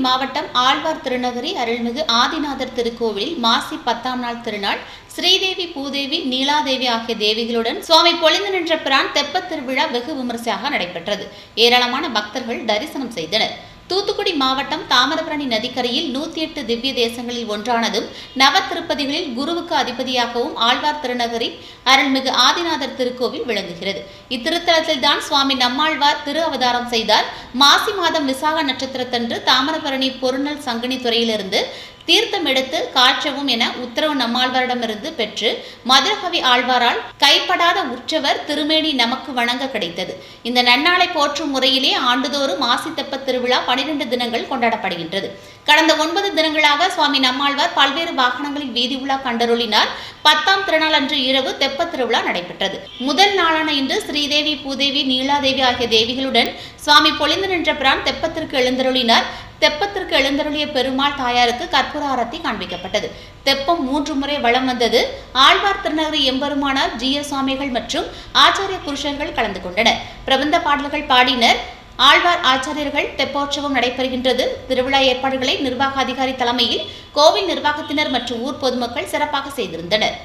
மாவட்டம் ஆழ்வார் திருநகரி அருள்மிகு ஆதிநாதர் திருக்கோவிலில் மாசி 10ஆம் நாள் திருநாள் ஸ்ரீதேவி, பூதேவி, நீலாதேவி ஆகிய தேவிகளுடன் சுவாமி பொலிந்து நின்ற பிரான் தெப்பத் திருவிழா வெகு விமரிசையாக நடைபெற்றது. ஏராளமான பக்தர்கள் தரிசனம் செய்தனர். தூத்துக்குடி மாவட்டம் தாமிரபரணி நதிக்கரையில் 108 திவ்ய தேசங்களில் ஒன்றானதும் நவ திருப்பதிகளில் குருவுக்கு அதிபதியாகவும் ஆழ்வார் திருநகரி அருள்மிகு ஆதிநாதர் திருக்கோவில் விளங்குகிறது. இத்திருத்தலத்தில்தான் சுவாமி நம்மாழ்வார் திரு அவதாரம் செய்தார். மாசி மாதம் விசாக நட்சத்திரத்தன்று தாமிரபரணி பொருநல் சங்கனி துறையிலிருந்து தீர்த்தம் எடுத்து காய்ச்சவும் என உத்தரவு நம்மாழ்வாரிடமிருந்து பெற்று மதுரகவி ஆழ்வாரால் கைப்படாத உற்சவர் திருமேனி நமக்கு வணங்க கிடைத்தது. இந்த நன்னாளை போற்றும் முறையிலே ஆண்டுதோறும் மாசி தெப்பத் திருவிழா 12 தினங்கள் கொண்டாடப்படுகின்றது. கடந்த 9 தினங்களாக சுவாமி நம்மாழ்வார் பல்வேறு வாகனங்களில் வீதி உலா கண்டருளினார். 10ஆம் திருநாள் அன்று இரவு தெப்பத் திருவிழா நடைபெற்றது. முதல் நாளான இன்று ஸ்ரீதேவி, பூதேவி, நீலாதேவி ஆகிய தேவிகளுடன் சுவாமி பொலிந்து நின்ற பிரான் தெப்பத்திற்கு எழுந்தருளினார். தெப்பத்திற்கு எழுந்தருளிய பெருமாள் தாயாருக்கு கற்பூர ஆரத்தி காண்பிக்கப்பட்டது. தெப்பம் 3 முறை வலம் வந்தது. ஆழ்வார் திருநகரி எம்பெருமானார் ஜி.எஸ். சுவாமிகள் மற்றும் ஆச்சாரிய புருஷர்கள் கலந்து கொண்டனர். பிரபந்த பாடல்கள் பாடினர். ஆழ்வார் ஆச்சாரியர்கள் தெப்போற்சவம் நடைபெறுகின்றது. திருவிழா ஏற்பாடுகளை நிர்வாக அதிகாரி தலைமையில் கோவில் நிர்வாகத்தினர் மற்றும் ஊர் பொதுமக்கள் சிறப்பாக செய்திருந்தனர்.